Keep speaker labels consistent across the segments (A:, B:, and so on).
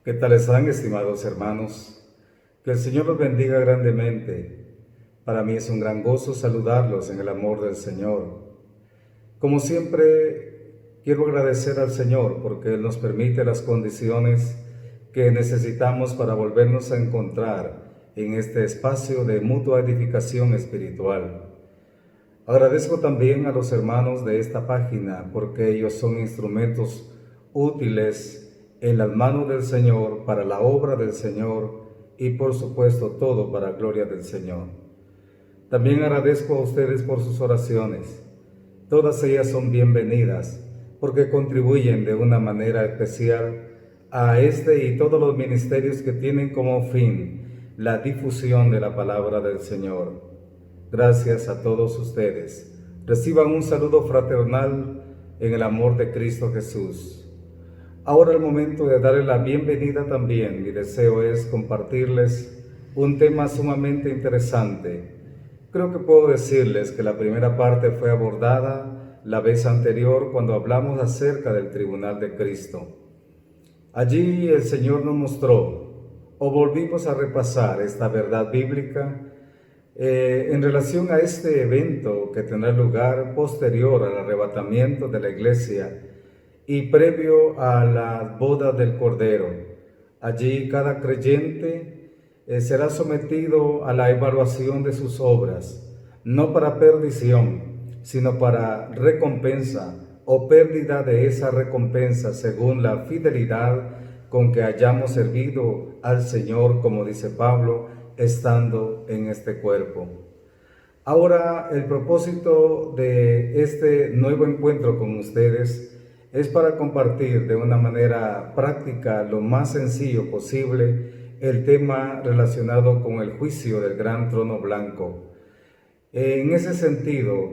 A: ¿Qué tal están, estimados hermanos? Que el Señor los bendiga grandemente. Para mí es un gran gozo saludarlos en el amor del Señor. Como siempre, quiero agradecer al Señor porque Él nos permite las condiciones que necesitamos para volvernos a encontrar en este espacio de mutua edificación espiritual. Agradezco también a los hermanos de esta página porque ellos son instrumentos útiles en las manos del Señor para la obra del Señor y por supuesto todo para la gloria del Señor. También agradezco a ustedes por sus oraciones. Todas ellas son bienvenidas porque contribuyen de una manera especial a este y todos los ministerios que tienen como fin la difusión de la palabra del Señor. Gracias a todos ustedes. Reciban un saludo fraternal en el amor de Cristo Jesús. Ahora el momento de darle la bienvenida también. Mi deseo es compartirles un tema sumamente interesante. Creo que puedo decirles que la primera parte fue abordada la vez anterior cuando hablamos acerca del tribunal de Cristo. Allí el Señor nos mostró, o volvimos a repasar esta verdad bíblica en relación a este evento que tendrá lugar posterior al arrebatamiento de la iglesia y previo a la boda del Cordero. Allí cada creyente será sometido a la evaluación de sus obras, no para perdición, sino para recompensa o pérdida de esa recompensa según la fidelidad con que hayamos servido al Señor, como dice Pablo, estando en este cuerpo. Ahora, el propósito de este nuevo encuentro con ustedes es para compartir de una manera práctica, lo más sencillo posible, el tema relacionado con el juicio del gran trono blanco. En ese sentido,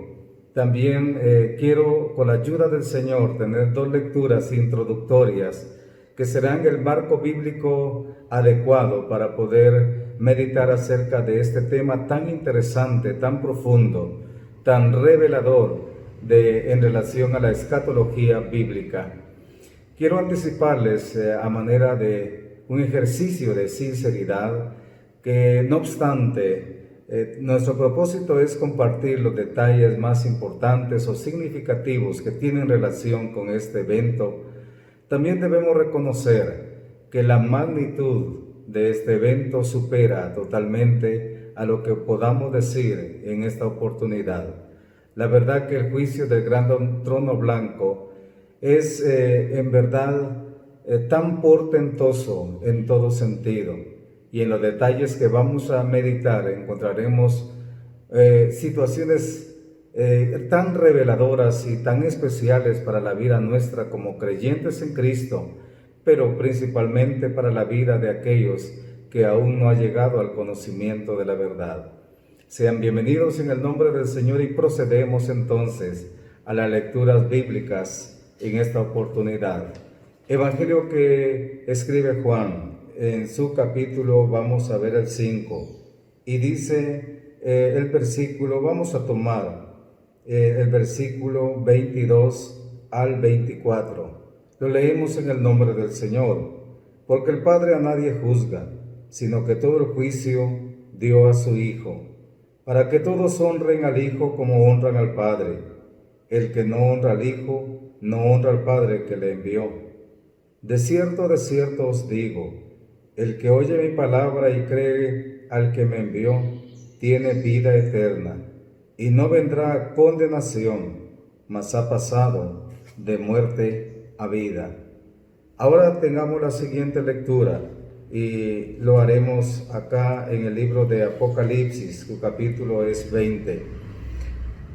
A: también quiero, con la ayuda del Señor, tener dos lecturas introductorias que serán el marco bíblico adecuado para poder meditar acerca de este tema tan interesante, tan profundo, tan revelador en relación a la escatología bíblica. Quiero anticiparles a manera de un ejercicio de sinceridad que, no obstante, nuestro propósito es compartir los detalles más importantes o significativos que tienen relación con este evento. También debemos reconocer que la magnitud de este evento supera totalmente a lo que podamos decir en esta oportunidad. La verdad que el juicio del gran trono blanco es en verdad tan portentoso en todo sentido, y en los detalles que vamos a meditar encontraremos situaciones tan reveladoras y tan especiales para la vida nuestra como creyentes en Cristo, pero principalmente para la vida de aquellos que aún no han llegado al conocimiento de la verdad. Sean bienvenidos en el nombre del Señor y procedemos entonces a las lecturas bíblicas en esta oportunidad. Evangelio que escribe Juan, en su capítulo vamos a ver el 5, y dice el versículo, vamos a tomar el versículo 22 al 24. Lo leemos en el nombre del Señor. Porque el Padre a nadie juzga, sino que todo el juicio dio a su Hijo, para que todos honren al Hijo como honran al Padre. El que no honra al Hijo, no honra al Padre que le envió. De cierto os digo, el que oye mi palabra y cree al que me envió, tiene vida eterna, y no vendrá condenación, mas ha pasado de muerte a vida. Ahora tengamos la siguiente lectura, y lo haremos acá en el libro de Apocalipsis, su capítulo es 20.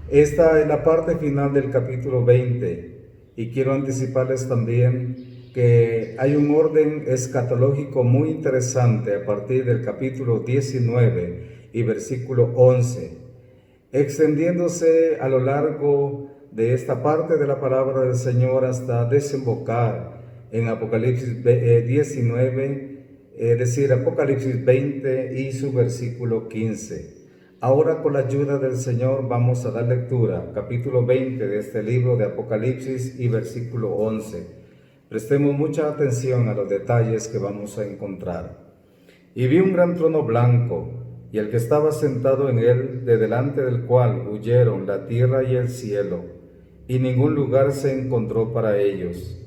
A: Esta es la parte final del capítulo 20, y quiero anticiparles también que hay un orden escatológico muy interesante a partir del capítulo 19 y versículo 11, extendiéndose a lo largo de esta parte de la palabra del Señor hasta desembocar en Apocalipsis 19, es decir, Apocalipsis 20 y su versículo 15. Ahora, con la ayuda del Señor, vamos a dar lectura, capítulo 20 de este libro de Apocalipsis y versículo 11. Prestemos mucha atención a los detalles que vamos a encontrar. Y vi un gran trono blanco, y el que estaba sentado en él, de delante del cual huyeron la tierra y el cielo, y ningún lugar se encontró para ellos.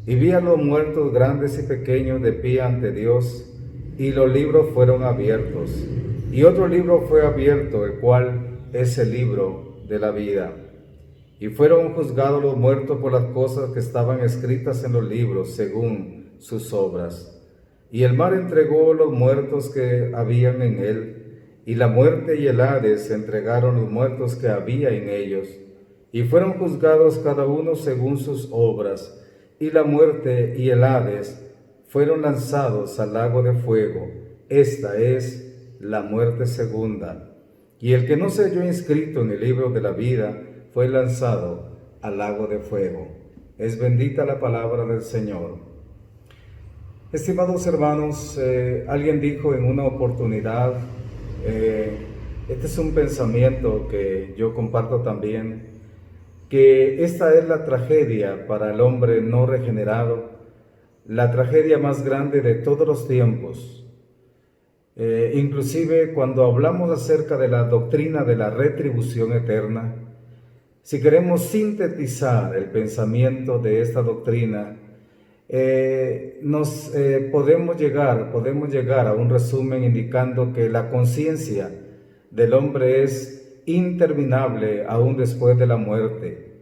A: Y vi a los muertos grandes y pequeños de pie ante Dios, y los libros fueron abiertos. Y otro libro fue abierto, el cual es el libro de la vida. Y fueron juzgados los muertos por las cosas que estaban escritas en los libros, según sus obras. Y el mar entregó los muertos que habían en él, y la muerte y el Hades entregaron los muertos que había en ellos, y fueron juzgados cada uno según sus obras, y la muerte y el Hades fueron lanzados al lago de fuego. Esta es la muerte segunda. Y el que no se halló inscrito en el libro de la vida fue lanzado al lago de fuego. Es bendita la palabra del Señor. Estimados hermanos, alguien dijo en una oportunidad, este es un pensamiento que yo comparto también, que esta es la tragedia para el hombre no regenerado, la tragedia más grande de todos los tiempos. Inclusive cuando hablamos acerca de la doctrina de la retribución eterna, si queremos sintetizar el pensamiento de esta doctrina, podemos llegar a un resumen indicando que la conciencia del hombre es interminable aún después de la muerte,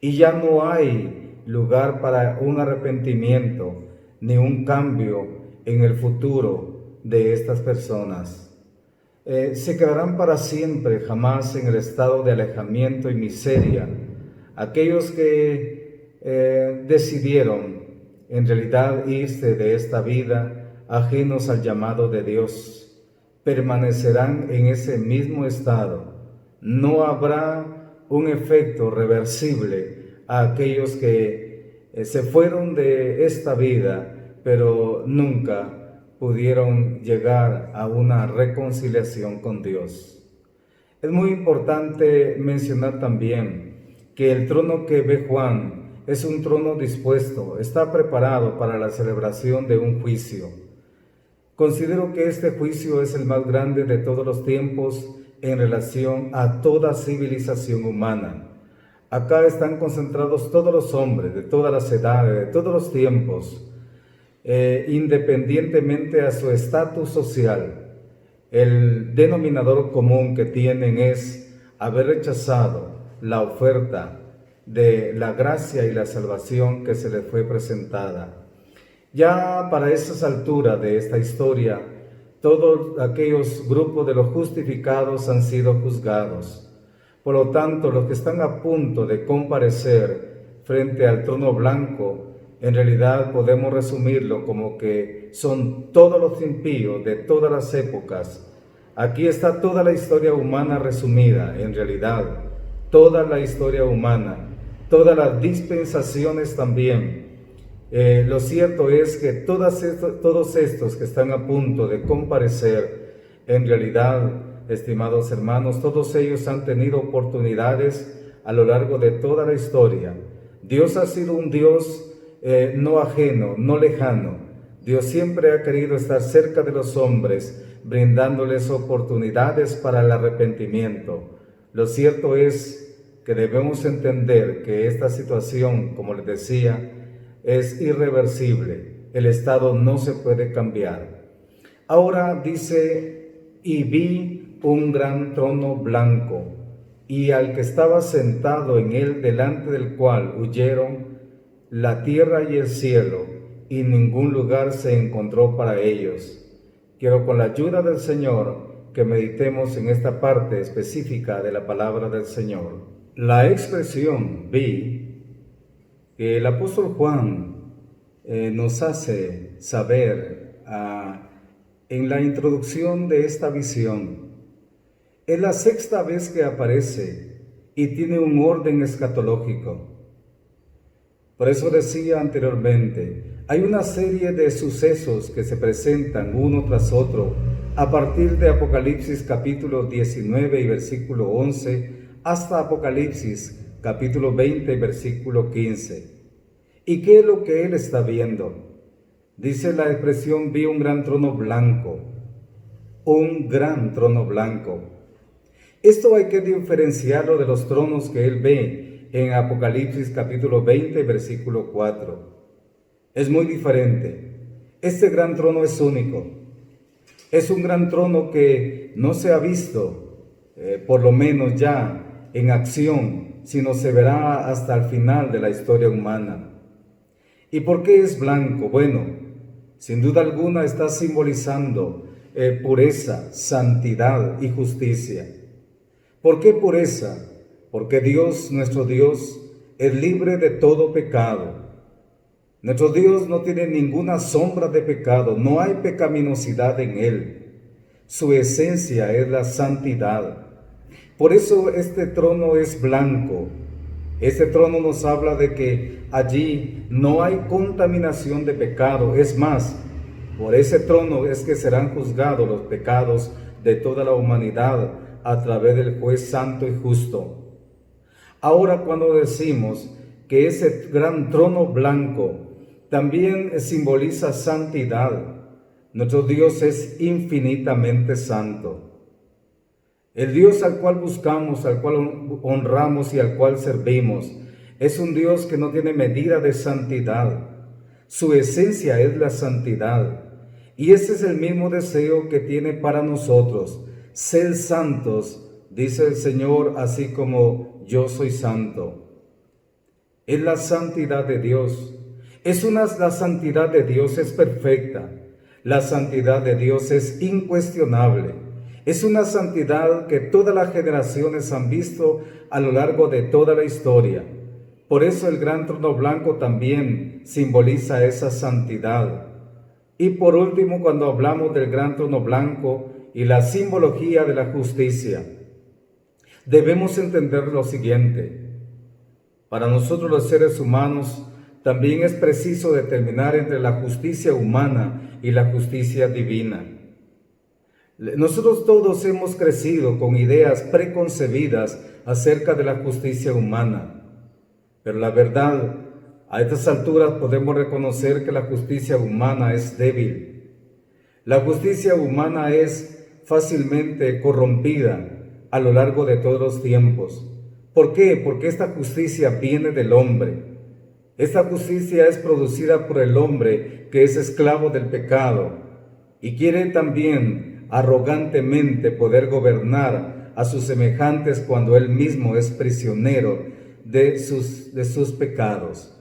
A: y ya no hay lugar para un arrepentimiento ni un cambio en el futuro de estas personas. Se quedarán para siempre, jamás en el estado de alejamiento y miseria, aquellos que decidieron en realidad irse de esta vida ajenos al llamado de Dios. Permanecerán en ese mismo estado. No habrá un efecto reversible a aquellos que se fueron de esta vida, pero nunca pudieron llegar a una reconciliación con Dios. Es muy importante mencionar también que el trono que ve Juan es un trono dispuesto, está preparado para la celebración de un juicio. Considero que este juicio es el más grande de todos los tiempos en relación a toda civilización humana. Acá están concentrados todos los hombres de todas las edades, de todos los tiempos, independientemente a su estatus social. El denominador común que tienen es haber rechazado la oferta de la gracia y la salvación que se les fue presentada. Ya para esas alturas de esta historia, todos aquellos grupos de los justificados han sido juzgados. Por lo tanto, los que están a punto de comparecer frente al trono blanco, en realidad podemos resumirlo como que son todos los impíos de todas las épocas. Aquí está toda la historia humana resumida, en realidad, toda la historia humana, todas las dispensaciones también. Lo cierto es que todos estos que están a punto de comparecer, en realidad, estimados hermanos, todos ellos han tenido oportunidades a lo largo de toda la historia. Dios ha sido un Dios no ajeno, no lejano. Dios siempre ha querido estar cerca de los hombres, brindándoles oportunidades para el arrepentimiento. Lo cierto es que debemos entender que esta situación, como les decía, es irreversible. El estado no se puede cambiar. Ahora dice, y vi un gran trono blanco, y al que estaba sentado en él, delante del cual huyeron la tierra y el cielo, y ningún lugar se encontró para ellos. Quiero, con la ayuda del Señor, que meditemos en esta parte específica de la palabra del Señor. La expresión vi, que el apóstol Juan nos hace saber en la introducción de esta visión, es la sexta vez que aparece y tiene un orden escatológico. Por eso decía anteriormente, hay una serie de sucesos que se presentan uno tras otro a partir de Apocalipsis capítulo 19 y versículo 11 hasta Apocalipsis capítulo 20 y versículo 15. ¿Y qué es lo que él está viendo? Dice la expresión, vi un gran trono blanco, un gran trono blanco. Esto hay que diferenciarlo de los tronos que él ve en Apocalipsis capítulo 20, versículo 4. Es muy diferente. Este gran trono es único. Es un gran trono que no se ha visto, por lo menos ya en acción, sino se verá hasta el final de la historia humana. ¿Y por qué es blanco? Bueno, sin duda alguna está simbolizando pureza, santidad y justicia. ¿Por qué pureza? Porque Dios, nuestro Dios, es libre de todo pecado. Nuestro Dios no tiene ninguna sombra de pecado, no hay pecaminosidad en Él. Su esencia es la santidad. Por eso este trono es blanco. Este trono nos habla de que allí no hay contaminación de pecado. Es más, por ese trono es que serán juzgados los pecados de toda la humanidad a través del juez santo y justo. Ahora, cuando decimos que ese gran trono blanco también simboliza santidad, nuestro Dios es infinitamente santo. El Dios al cual buscamos, al cual honramos y al cual servimos, es un Dios que no tiene medida de santidad. Su esencia es la santidad. Y ese es el mismo deseo que tiene para nosotros. Sed santos, dice el Señor, así como yo soy santo. Es la santidad de Dios. La santidad de Dios es perfecta. La santidad de Dios es incuestionable. Es una santidad que todas las generaciones han visto a lo largo de toda la historia. Por eso el gran trono blanco también simboliza esa santidad. Y por último, cuando hablamos del gran trono blanco y la simbología de la justicia, debemos entender lo siguiente. Para nosotros los seres humanos, también es preciso determinar entre la justicia humana y la justicia divina. Nosotros todos hemos crecido con ideas preconcebidas acerca de la justicia humana, pero la verdad, a estas alturas podemos reconocer que la justicia humana es débil. La justicia humana es fácilmente corrompida a lo largo de todos los tiempos. ¿Por qué? Porque esta justicia viene del hombre. Esta justicia es producida por el hombre que es esclavo del pecado y quiere también arrogantemente poder gobernar a sus semejantes cuando él mismo es prisionero de sus pecados.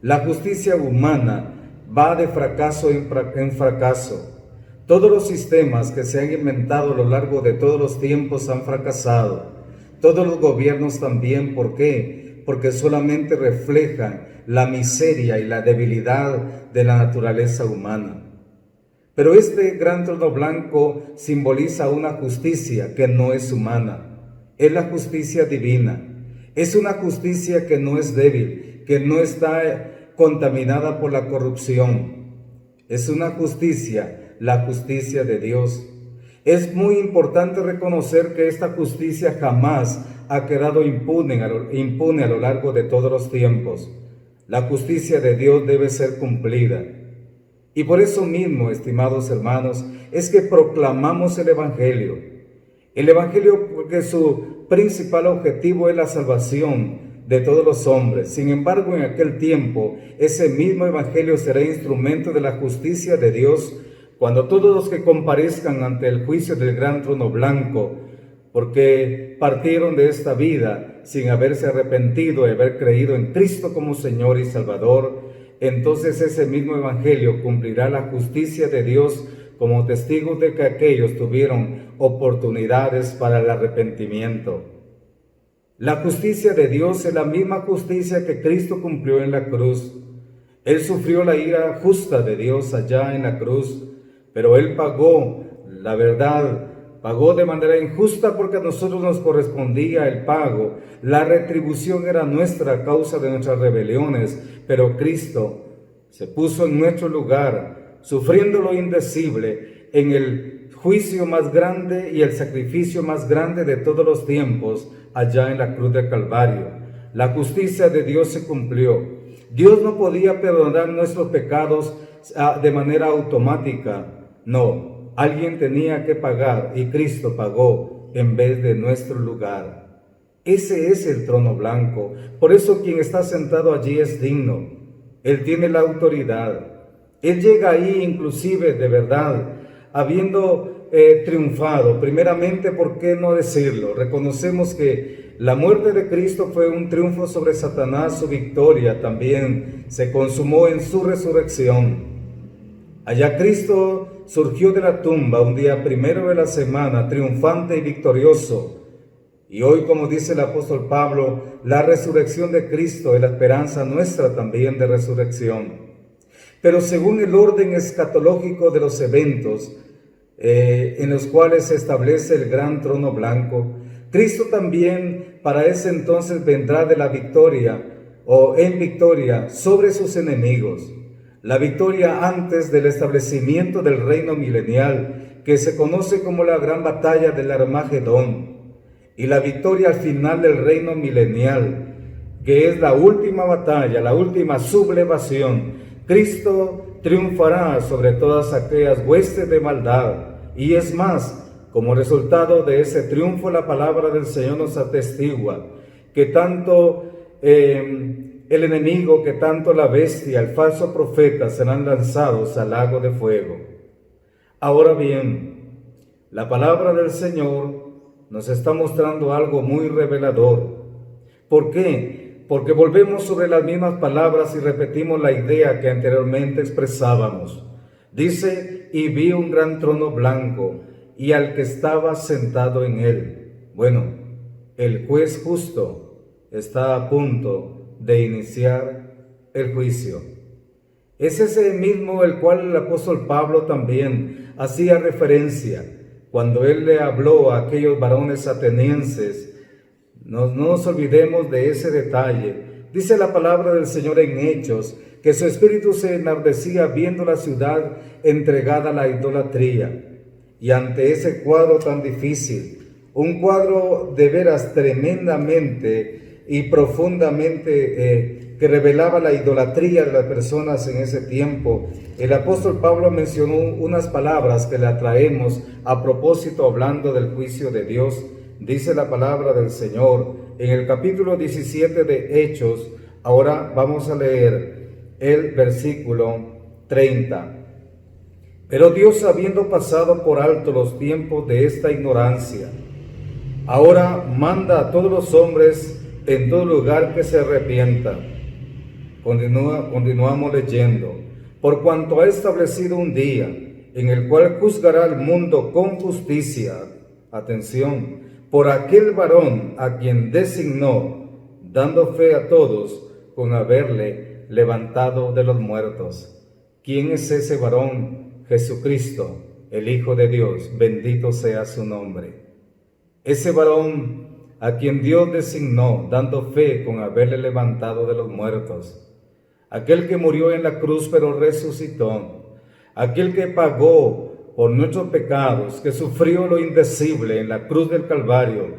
A: La justicia humana va de fracaso en fracaso. Todos los sistemas que se han inventado a lo largo de todos los tiempos han fracasado. Todos los gobiernos también. ¿Por qué? Porque solamente reflejan la miseria y la debilidad de la naturaleza humana. Pero este gran trono blanco simboliza una justicia que no es humana. Es la justicia divina. Es una justicia que no es débil, que no está contaminada por la corrupción. Es una justicia, la justicia de Dios. Es muy importante reconocer que esta justicia jamás ha quedado impune a lo largo de todos los tiempos. La justicia de Dios debe ser cumplida. Y por eso mismo, estimados hermanos, es que proclamamos el Evangelio. El Evangelio porque su principal objetivo es la salvación de todos los hombres. Sin embargo, en aquel tiempo, ese mismo Evangelio será instrumento de la justicia de Dios cuando todos los que comparezcan ante el juicio del gran trono blanco, porque partieron de esta vida sin haberse arrepentido y haber creído en Cristo como Señor y Salvador, entonces ese mismo Evangelio cumplirá la justicia de Dios como testigos de que aquellos tuvieron oportunidades para el arrepentimiento. La justicia de Dios es la misma justicia que Cristo cumplió en la cruz. Él sufrió la ira justa de Dios allá en la cruz, pero Él pagó, la verdad, pagó de manera injusta porque a nosotros nos correspondía el pago. La retribución era nuestra a causa de nuestras rebeliones, pero Cristo se puso en nuestro lugar, sufriendo lo indecible en el juicio más grande y el sacrificio más grande de todos los tiempos, allá en la cruz del Calvario. La justicia de Dios se cumplió. Dios no podía perdonar nuestros pecados de manera automática. No, alguien tenía que pagar y Cristo pagó en vez de nuestro lugar. Ese es el trono blanco. Por eso quien está sentado allí es digno. Él tiene la autoridad. Él llega ahí inclusive de verdad, habiendo triunfado. Primeramente, ¿por qué no decirlo? Reconocemos que la muerte de Cristo fue un triunfo sobre Satanás, su victoria también se consumó en su resurrección. Allá Cristo surgió de la tumba un día primero de la semana, triunfante y victorioso. Y hoy, como dice el apóstol Pablo, la resurrección de Cristo es la esperanza nuestra también de resurrección. Pero según el orden escatológico de los eventos, en los cuales se establece el gran trono blanco, Cristo también para ese entonces vendrá de la victoria o en victoria sobre sus enemigos. La victoria antes del establecimiento del reino milenial, que se conoce como la gran batalla del Armagedón, y la victoria al final del reino milenial, que es la última batalla, la última sublevación. Cristo triunfará sobre todas aquellas huestes de maldad. Y es más, como resultado de ese triunfo, la palabra del Señor nos atestigua que tanto el enemigo, que tanto la bestia, el falso profeta serán lanzados al lago de fuego. Ahora bien, la palabra del Señor nos está mostrando algo muy revelador. ¿Por qué? Porque volvemos sobre las mismas palabras y repetimos la idea que anteriormente expresábamos. Dice, y vi un gran trono blanco, y al que estaba sentado en él. Bueno, el juez justo está a punto de iniciar el juicio. Es ese mismo el cual el apóstol Pablo también hacía referencia cuando él le habló a aquellos varones atenienses. No nos olvidemos de ese detalle. Dice la palabra del Señor en Hechos, que su espíritu se enardecía viendo la ciudad entregada a la idolatría. Y ante ese cuadro tan difícil, un cuadro de veras tremendamente y profundamente que revelaba la idolatría de las personas en ese tiempo, el apóstol Pablo mencionó unas palabras que le traemos a propósito hablando del juicio de Dios. Dice la palabra del Señor en el capítulo 17 de Hechos. Ahora vamos a leer el versículo 30. Pero Dios, habiendo pasado por alto los tiempos de esta ignorancia, ahora manda a todos los hombres en todo lugar que se arrepientan. Continuamos leyendo. Por cuanto ha establecido un día en el cual juzgará al mundo con justicia, atención, por aquel varón a quien designó, dando fe a todos con haberle levantado de los muertos. ¿Quién es ese varón? Jesucristo, el Hijo de Dios, bendito sea su nombre. Ese varón a quien Dios designó, dando fe con haberle levantado de los muertos. Aquel que murió en la cruz pero resucitó. Aquel que pagó por nuestros pecados, que sufrió lo indecible en la cruz del Calvario,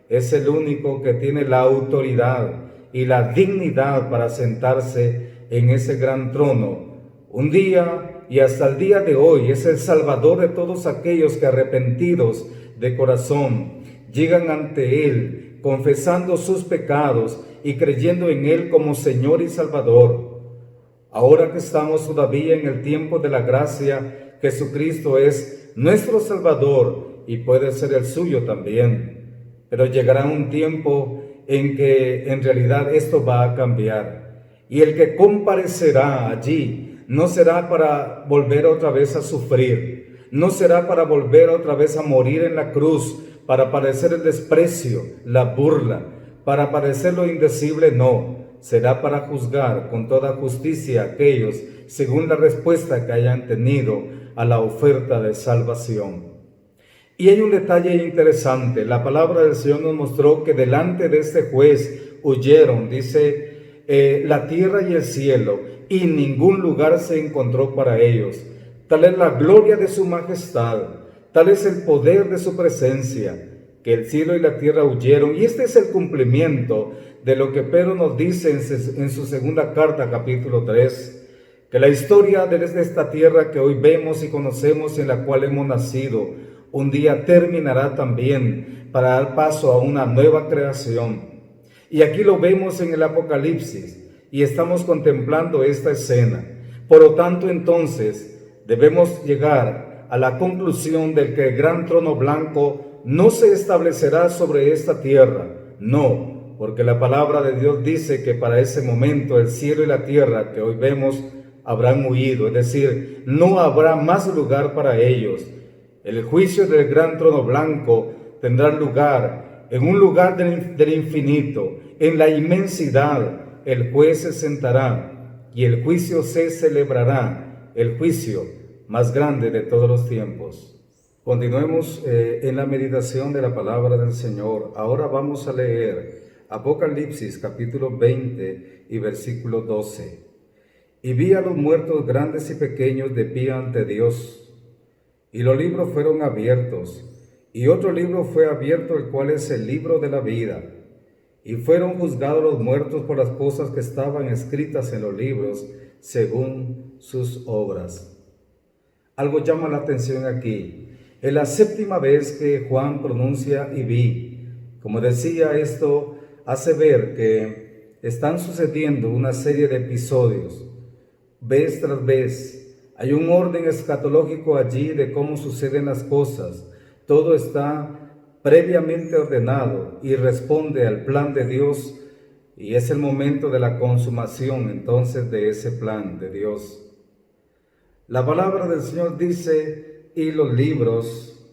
A: es el único que tiene la autoridad y la dignidad para sentarse en ese gran trono. Un día y hasta el día de hoy es el Salvador de todos aquellos que, arrepentidos de corazón, llegan ante Él, confesando sus pecados y creyendo en Él como Señor y Salvador. Ahora que estamos todavía en el tiempo de la gracia, Jesucristo es nuestro Salvador y puede ser el suyo también. Pero llegará un tiempo en que en realidad esto va a cambiar. Y el que comparecerá allí no será para volver otra vez a sufrir, no será para volver otra vez a morir en la cruz, para padecer el desprecio, la burla, para padecer lo indecible, no. Será para juzgar con toda justicia a aquellos según la respuesta que hayan tenido a la oferta de salvación. Y hay un detalle interesante. La palabra del Señor nos mostró que delante de este juez huyeron, dice, la tierra y el cielo, y ningún lugar se encontró para ellos. Tal es la gloria de su majestad, tal es el poder de su presencia, que el cielo y la tierra huyeron. Y este es el cumplimiento de lo que Pedro nos dice en su segunda carta, capítulo 3, que la historia de esta tierra que hoy vemos y conocemos, en la cual hemos nacido, un día terminará también para dar paso a una nueva creación. Y aquí lo vemos en el Apocalipsis y estamos contemplando esta escena. Por lo tanto, entonces, debemos llegar a la conclusión de que el gran trono blanco no se establecerá sobre esta tierra. No, porque la palabra de Dios dice que para ese momento el cielo y la tierra que hoy vemos habrán huido, es decir, no habrá más lugar para ellos. El juicio del gran trono blanco tendrá lugar en un lugar del infinito, en la inmensidad. El juez se sentará y el juicio se celebrará, el juicio más grande de todos los tiempos. Continuemos en la meditación de la palabra del Señor. Ahora vamos a leer Apocalipsis capítulo 20 y versículo 12. Y vi a los muertos grandes y pequeños de pie ante Dios, y los libros fueron abiertos, y otro libro fue abierto, el cual es el libro de la vida. Y fueron juzgados los muertos por las cosas que estaban escritas en los libros, según sus obras. Algo llama la atención aquí. Es la séptima vez que Juan pronuncia y vi. Como decía, esto hace ver que están sucediendo una serie de episodios. Vez tras vez, hay un orden escatológico allí de cómo suceden las cosas. Todo está previamente ordenado y responde al plan de Dios, y es el momento de la consumación entonces de ese plan de Dios. La palabra del Señor dice, y los libros,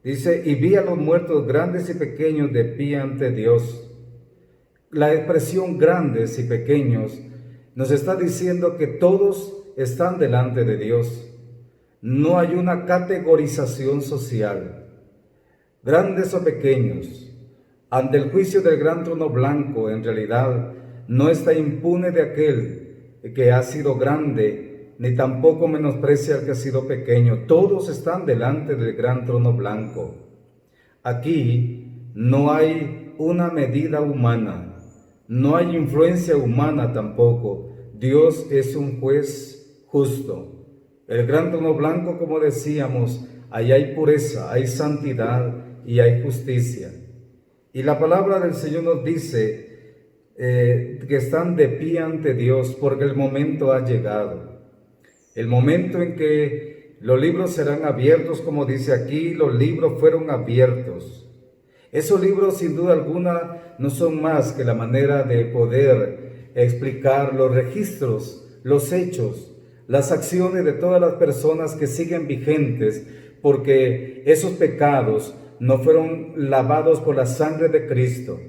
A: dice, y vi a los muertos grandes y pequeños de pie ante Dios. La expresión grandes y pequeños nos está diciendo que todos están delante de Dios. No hay una categorización social. Grandes o pequeños, ante el juicio del gran trono blanco, en realidad no está impune de aquel que ha sido grande, ni tampoco menosprecia al que ha sido pequeño. Todos están delante del gran trono blanco. Aquí no hay una medida humana. No hay influencia humana tampoco. Dios es un juez justo. El gran trono blanco, como decíamos, ahí hay pureza, hay santidad y hay justicia. Y la palabra del Señor nos dice que están de pie ante Dios porque el momento ha llegado. El momento en que los libros serán abiertos, como dice aquí, los libros fueron abiertos. Esos libros, sin duda alguna, no son más que la manera de poder explicar los registros, los hechos, las acciones de todas las personas que siguen vigentes, porque esos pecados no fueron lavados por la sangre de Cristo.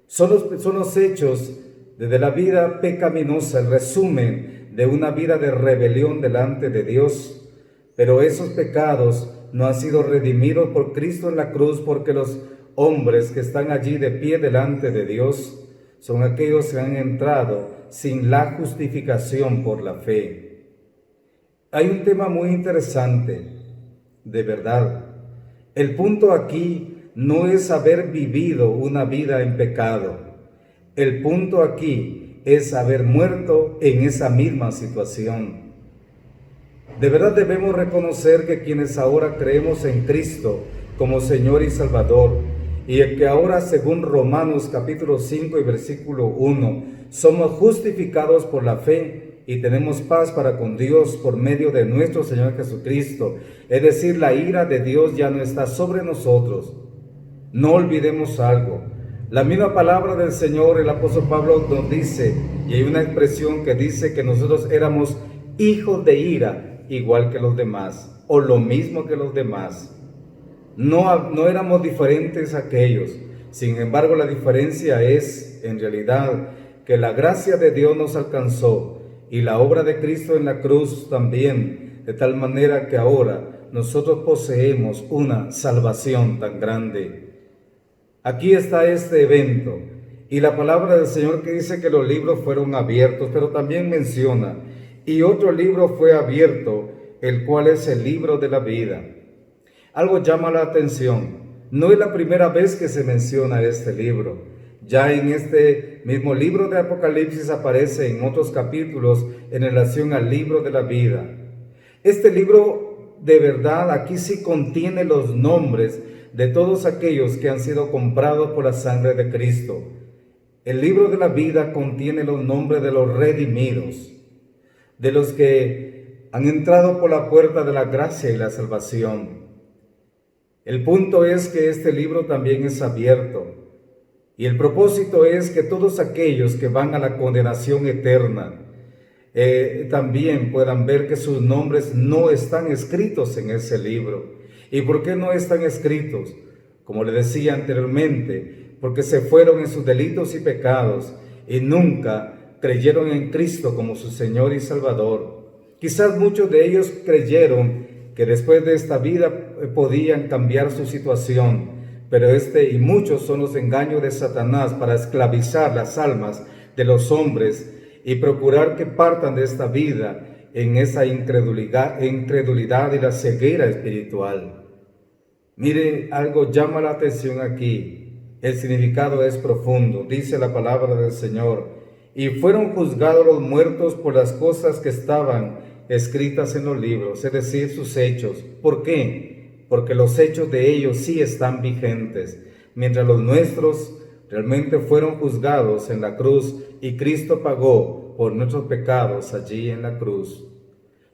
A: Son los hechos de la vida pecaminosa, el resumen de una vida de rebelión delante de Dios. Pero esos pecados no han sido redimidos por Cristo en la cruz, porque los hombres que están allí de pie delante de Dios son aquellos que han entrado sin la justificación por la fe. Hay un tema muy interesante, de verdad. El punto aquí no es haber vivido una vida en pecado. El punto aquí es haber muerto en esa misma situación. De verdad debemos reconocer que quienes ahora creemos en Cristo como Señor y Salvador, y que ahora, según Romanos capítulo 5 y versículo 1, somos justificados por la fe y tenemos paz para con Dios por medio de nuestro Señor Jesucristo. Es decir, la ira de Dios ya no está sobre nosotros. No olvidemos algo. La misma palabra del Señor, el apóstol Pablo nos dice, y hay una expresión que dice que nosotros éramos hijos de ira, igual que los demás, o lo mismo que los demás. No éramos diferentes a aquellos. Sin embargo, la diferencia es, en realidad, que la gracia de Dios nos alcanzó y la obra de Cristo en la cruz también, de tal manera que ahora nosotros poseemos una salvación tan grande. Aquí está este evento y la palabra del Señor que dice que los libros fueron abiertos, pero también menciona, y otro libro fue abierto, el cual es el libro de la vida. Algo llama la atención. no es la primera vez que se menciona este libro. Ya en este mismo libro de Apocalipsis aparece en otros capítulos en relación al libro de la vida. Este libro, de verdad, aquí sí contiene los nombres de todos aquellos que han sido comprados por la sangre de Cristo. El libro de la vida contiene los nombres de los redimidos, de los que han entrado por la puerta de la gracia y la salvación. El punto es que este libro también es abierto, y el propósito es que todos aquellos que van a la condenación eterna también puedan ver que sus nombres no están escritos en ese libro. ¿Y por qué no están escritos? Como le decía anteriormente, porque se fueron en sus delitos y pecados y nunca creyeron en Cristo como su Señor y Salvador. Quizás muchos de ellos creyeron que después de esta vida podían cambiar su situación, pero y muchos son los engaños de Satanás para esclavizar las almas de los hombres y procurar que partan de esta vida en esa incredulidad y la ceguera espiritual. Mire, algo llama la atención aquí. El significado es profundo. Dice la palabra del Señor: y fueron juzgados los muertos por las cosas que estaban escritas en los libros, es decir, sus hechos. ¿Por qué? Porque los hechos de ellos sí están vigentes, mientras los nuestros realmente fueron juzgados en la cruz y Cristo pagó por nuestros pecados allí en la cruz.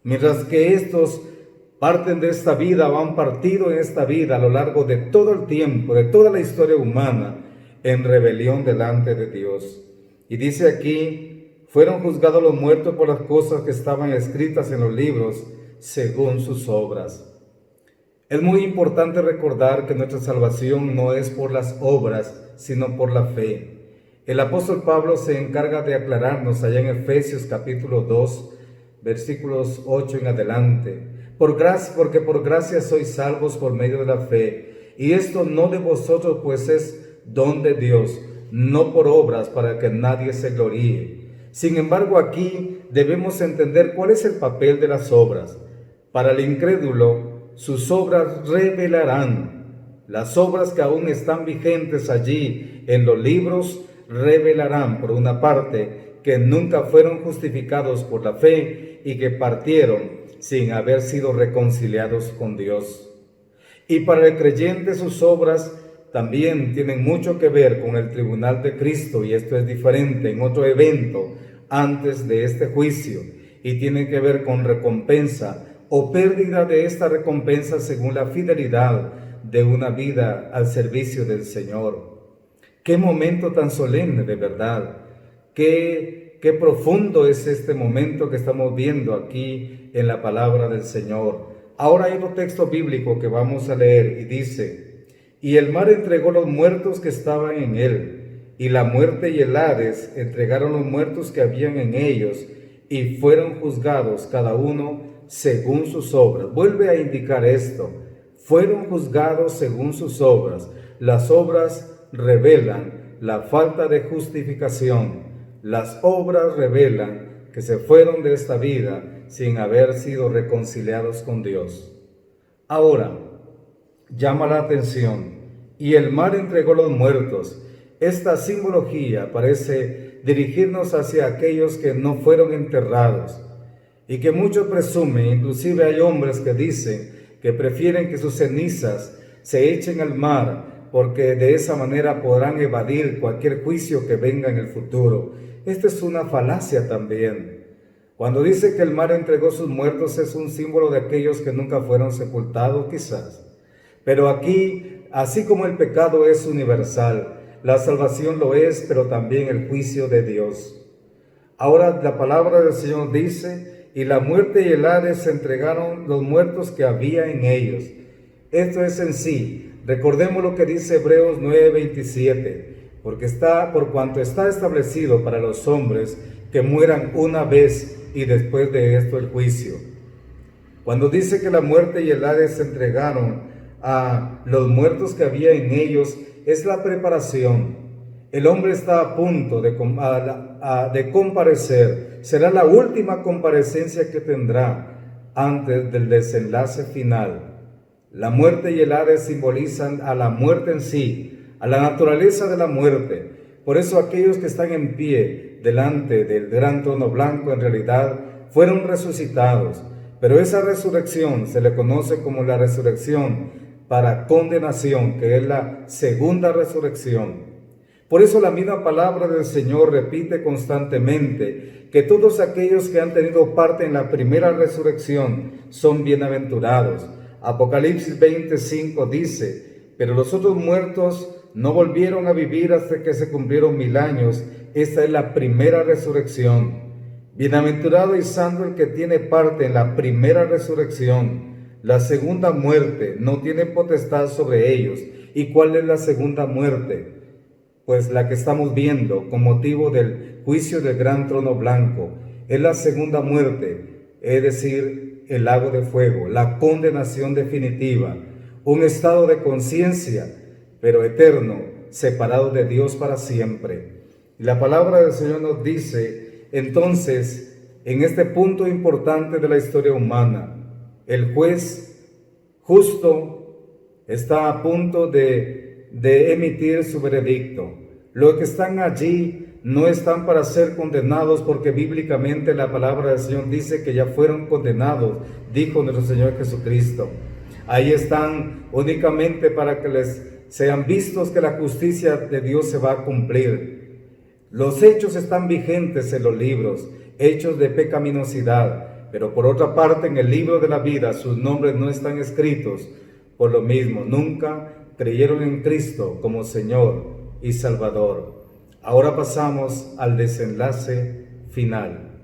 A: Mientras que estos parten de esta vida o han partido en esta vida a lo largo de todo el tiempo, de toda la historia humana, en rebelión delante de Dios. Y dice aquí: fueron juzgados los muertos por las cosas que estaban escritas en los libros según sus obras. Es muy importante recordar que nuestra salvación no es por las obras, sino por la fe. El apóstol Pablo se encarga de aclararnos allá en Efesios capítulo 2, versículos 8 en adelante. Porque por gracia sois salvos por medio de la fe, y esto no de vosotros, pues es don de Dios, no por obras, para que nadie se gloríe. Sin embargo, aquí debemos entender cuál es el papel de las obras. Para el incrédulo, sus obras revelarán. Las obras que aún están vigentes allí en los libros revelarán, por una parte, que nunca fueron justificados por la fe y que partieron sin haber sido reconciliados con Dios. Y para el creyente sus obras también tienen mucho que ver con el tribunal de Cristo, y esto es diferente en otro evento antes de este juicio, y tiene que ver con recompensa o pérdida de esta recompensa según la fidelidad de una vida al servicio del Señor. Qué momento tan solemne, de verdad. Qué profundo es este momento que estamos viendo aquí en la palabra del Señor. Ahora hay otro texto bíblico que vamos a leer y dice: y el mar entregó los muertos que estaban en él, y la muerte y el Hades entregaron los muertos que habían en ellos, y fueron juzgados cada uno según sus obras. Vuelve a indicar esto: fueron juzgados según sus obras. Las obras revelan la falta de justificación. Las obras revelan que se fueron de esta vida sin haber sido reconciliados con Dios. Ahora, llama la atención: y el mar entregó los muertos. Esta simbología parece dirigirnos hacia aquellos que no fueron enterrados y que muchos presumen. Inclusive hay hombres que dicen que prefieren que sus cenizas se echen al mar, porque de esa manera podrán evadir cualquier juicio que venga en el futuro. Esta es una falacia también. Cuando dice que el mar entregó sus muertos, es un símbolo de aquellos que nunca fueron sepultados, quizás. Pero aquí, así como el pecado es universal, la salvación lo es, pero también el juicio de Dios. Ahora la palabra del Señor dice: y la muerte y el Hades entregaron los muertos que había en ellos. Esto es en sí. Recordemos lo que dice Hebreos 9:27, por cuanto está establecido para los hombres que mueran una vez y después de esto el juicio. Cuando dice que la muerte y el Hades se entregaron a los muertos que había en ellos, es la preparación. El hombre está a punto de comparecer. Será la última comparecencia que tendrá antes del desenlace final. La muerte y el Hades simbolizan a la muerte en sí, a la naturaleza de la muerte. Por eso aquellos que están en pie delante del gran trono blanco en realidad fueron resucitados, pero esa resurrección se le conoce como la resurrección para condenación, que es la segunda resurrección. Por eso la misma palabra del Señor repite constantemente que todos aquellos que han tenido parte en la primera resurrección son bienaventurados. Apocalipsis 25 dice: pero los otros muertos no volvieron a vivir hasta que se cumplieron 1000 años. Esta es la primera resurrección. Bienaventurado y santo el que tiene parte en la primera resurrección. La segunda muerte no tiene potestad sobre ellos. ¿Y cuál es la segunda muerte? Pues la que estamos viendo con motivo del juicio del gran trono blanco. Es la segunda muerte, es decir, el lago de fuego, la condenación definitiva, un estado de conciencia, pero eterno, separado de Dios para siempre. Y la palabra del Señor nos dice, entonces, en este punto importante de la historia humana, el juez justo está a punto de emitir su veredicto. Los que están allí no están para ser condenados, porque bíblicamente la palabra del Señor dice que ya fueron condenados, dijo nuestro Señor Jesucristo. Ahí están únicamente para que les sean vistos que la justicia de Dios se va a cumplir. Los hechos están vigentes en los libros, hechos de pecaminosidad, pero por otra parte en el libro de la vida sus nombres no están escritos. Por lo mismo, nunca creyeron en Cristo como Señor y Salvador. Ahora pasamos al desenlace final.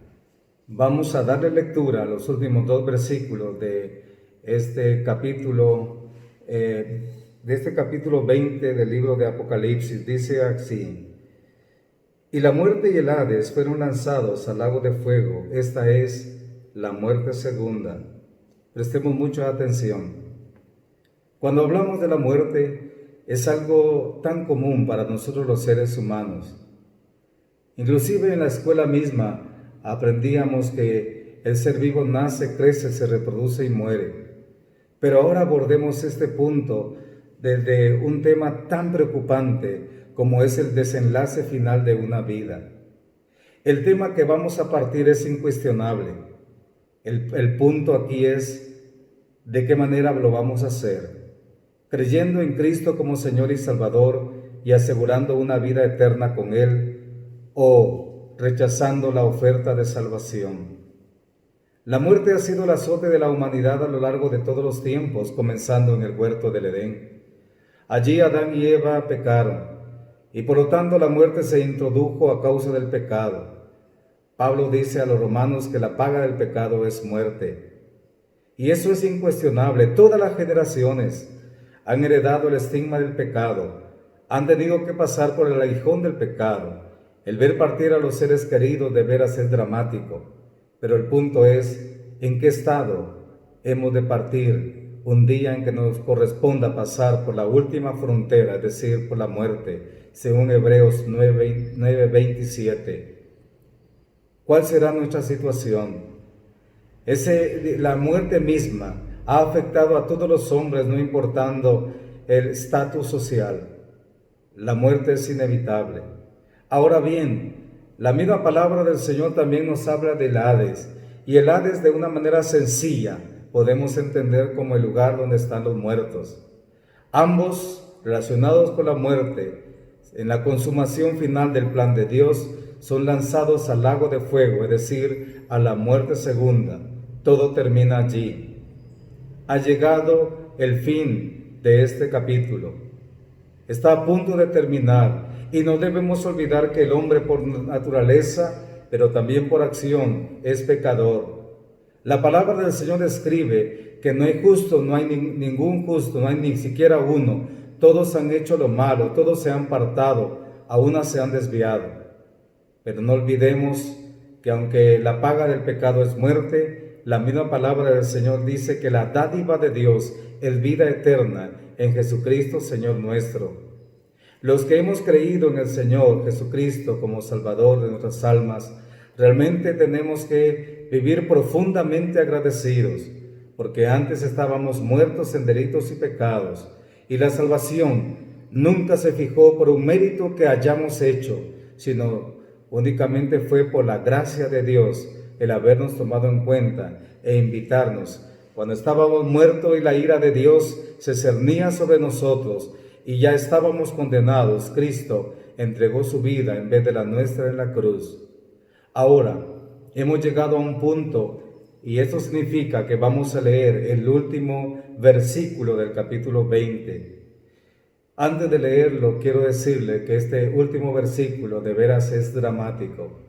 A: Vamos a darle lectura a los últimos 2 versículos de este capítulo 20 del libro de Apocalipsis. Dice así: y la muerte y el Hades fueron lanzados al lago de fuego. Esta es la muerte segunda. Prestemos mucha atención. Cuando hablamos de la muerte, es algo tan común para nosotros los seres humanos. Inclusive en la escuela misma aprendíamos que el ser vivo nace, crece, se reproduce y muere. Pero ahora abordemos este punto desde un tema tan preocupante como es el desenlace final de una vida. El tema que vamos a partir es incuestionable. El punto aquí es de qué manera lo vamos a hacer. Creyendo en Cristo como Señor y Salvador y asegurando una vida eterna con Él, o rechazando la oferta de salvación. La muerte ha sido el azote de la humanidad a lo largo de todos los tiempos, comenzando en el huerto del Edén. Allí Adán y Eva pecaron, y por lo tanto la muerte se introdujo a causa del pecado. Pablo dice a los romanos que la paga del pecado es muerte. Y eso es incuestionable. Todas las generaciones han heredado el estigma del pecado, han tenido que pasar por el aguijón del pecado. El ver partir a los seres queridos de veras es dramático, pero el punto es en qué estado hemos de partir un día en que nos corresponda pasar por la última frontera, es decir, por la muerte, según Hebreos 9:27. ¿Cuál será nuestra situación? La muerte misma ha afectado a todos los hombres, no importando el estatus social. La muerte es inevitable. Ahora bien, la misma palabra del Señor también nos habla del Hades, y el Hades de una manera sencilla podemos entender como el lugar donde están los muertos. Ambos relacionados con la muerte, en la consumación final del plan de Dios, son lanzados al lago de fuego, es decir, a la muerte segunda. Todo termina allí. Ha llegado el fin de este capítulo. Está a punto de terminar y no debemos olvidar que el hombre por naturaleza, pero también por acción, es pecador. La palabra del Señor escribe que no hay justo, no hay ningún justo, no hay ni siquiera uno. Todos han hecho lo malo, todos se han apartado, a una se han desviado. Pero no olvidemos que aunque la paga del pecado es muerte, la misma palabra del Señor dice que la dádiva de Dios es vida eterna en Jesucristo, Señor nuestro. Los que hemos creído en el Señor Jesucristo como Salvador de nuestras almas, realmente tenemos que vivir profundamente agradecidos, porque antes estábamos muertos en delitos y pecados, y la salvación nunca se fijó por un mérito que hayamos hecho, sino únicamente fue por la gracia de Dios el habernos tomado en cuenta e invitarnos. Cuando estábamos muertos y la ira de Dios se cernía sobre nosotros y ya estábamos condenados, Cristo entregó su vida en vez de la nuestra en la cruz. Ahora hemos llegado a un punto, y esto significa que vamos a leer el último versículo del capítulo 20. Antes de leerlo, quiero decirle que este último versículo de veras es dramático.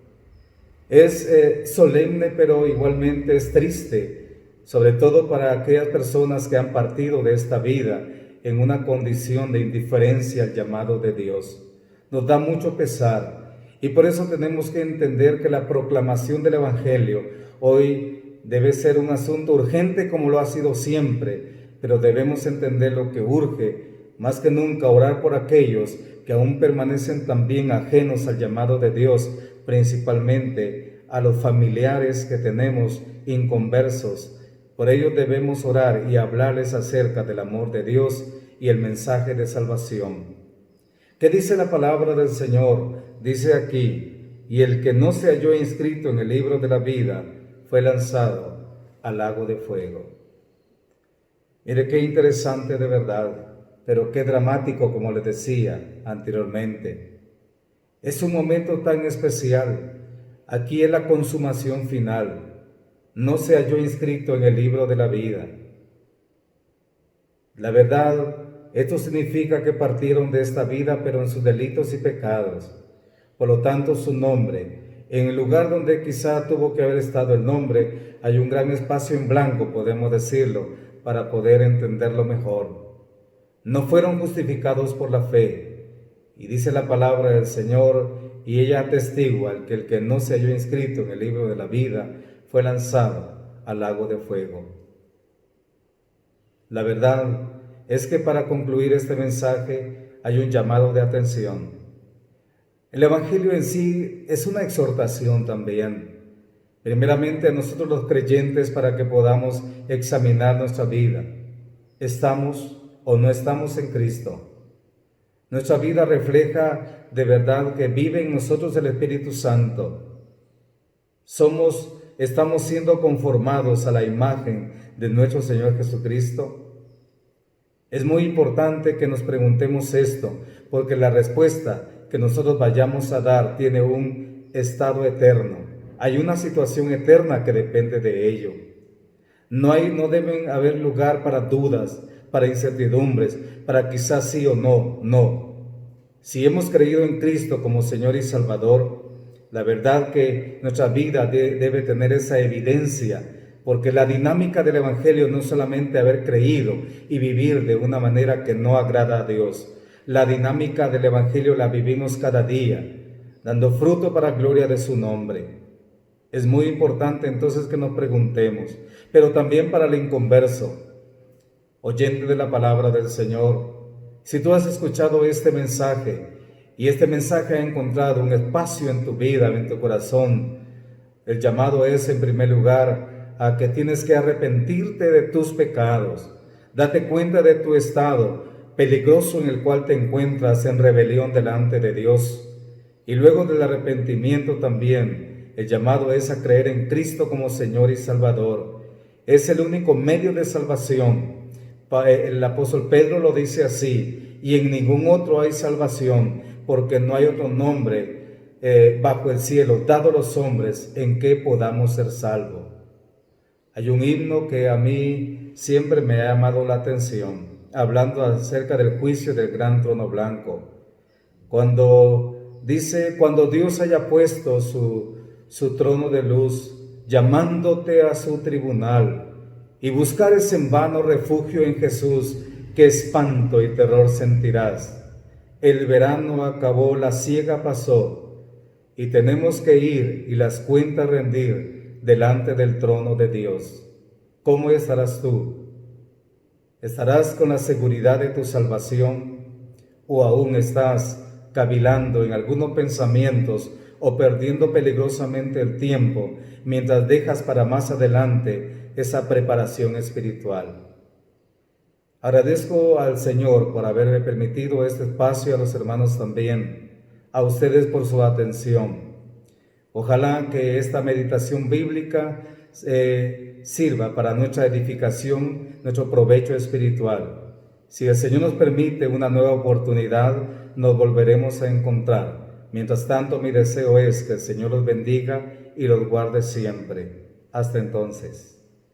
A: Es solemne, pero igualmente es triste, sobre todo para aquellas personas que han partido de esta vida en una condición de indiferencia al llamado de Dios. Nos da mucho pesar, y por eso tenemos que entender que la proclamación del Evangelio hoy debe ser un asunto urgente como lo ha sido siempre, pero debemos entender lo que urge, más que nunca orar por aquellos que aún permanecen también ajenos al llamado de Dios, principalmente a los familiares que tenemos inconversos. Por ello debemos orar y hablarles acerca del amor de Dios y el mensaje de salvación. ¿Qué dice la palabra del Señor? Dice aquí: y el que no se halló inscrito en el libro de la vida fue lanzado al lago de fuego. Mire qué interesante de verdad, pero qué dramático, como les decía anteriormente. Es un momento tan especial. Aquí es la consumación final. No se halló inscrito en el libro de la vida. La verdad, esto significa que partieron de esta vida, pero en sus delitos y pecados. Por lo tanto, su nombre, en el lugar donde quizá tuvo que haber estado el nombre, hay un gran espacio en blanco, podemos decirlo, para poder entenderlo mejor. No fueron justificados por la fe. Y dice la palabra del Señor: y ella atestigua que el que no se halló inscrito en el libro de la vida fue lanzado al lago de fuego. La verdad es que para concluir este mensaje hay un llamado de atención. El Evangelio en sí es una exhortación también, primeramente a nosotros los creyentes, para que podamos examinar nuestra vida. ¿Estamos o no estamos en Cristo? Nuestra vida refleja de verdad que vive en nosotros el Espíritu Santo. ¿Estamos siendo conformados a la imagen de nuestro Señor Jesucristo? Es muy importante que nos preguntemos esto, porque la respuesta que nosotros vayamos a dar tiene un estado eterno. Hay una situación eterna que depende de ello. No deben haber lugar para dudas, para incertidumbres, para quizás sí o no. Si hemos creído en Cristo como Señor y Salvador, la verdad que nuestra vida debe tener esa evidencia, porque la dinámica del Evangelio no es solamente haber creído y vivir de una manera que no agrada a Dios. La dinámica del Evangelio la vivimos cada día, dando fruto para gloria de su nombre. Es muy importante entonces que nos preguntemos, pero también para el inconverso, oyente de la palabra del Señor, si tú has escuchado este mensaje y este mensaje ha encontrado un espacio en tu vida, en tu corazón, el llamado es en primer lugar a que tienes que arrepentirte de tus pecados. Date cuenta de tu estado peligroso en el cual te encuentras en rebelión delante de Dios. Y luego del arrepentimiento también, el llamado es a creer en Cristo como Señor y Salvador. Es el único medio de salvación. El apóstol Pedro lo dice así: y en ningún otro hay salvación, porque no hay otro nombre bajo el cielo dado a los hombres en que podamos ser salvos. Hay un himno que a mí siempre me ha llamado la atención, hablando acerca del juicio del gran trono blanco. Cuando dice: cuando Dios haya puesto su trono de luz, llamándote a su tribunal, y buscares en vano refugio en Jesús, qué espanto y terror sentirás. El verano acabó, la siega pasó, y tenemos que ir y las cuentas rendir delante del trono de Dios. ¿Cómo estarás tú? ¿Estarás con la seguridad de tu salvación? ¿O aún estás cavilando en algunos pensamientos o perdiendo peligrosamente el tiempo mientras dejas para más adelante esa preparación espiritual. Agradezco al Señor por haberme permitido este espacio, a los hermanos también, a ustedes por su atención. Ojalá que esta meditación bíblica sirva para nuestra edificación, nuestro provecho espiritual. Si el Señor nos permite una nueva oportunidad, nos volveremos a encontrar. Mientras tanto, mi deseo es que el Señor los bendiga y los guarde siempre. Hasta entonces.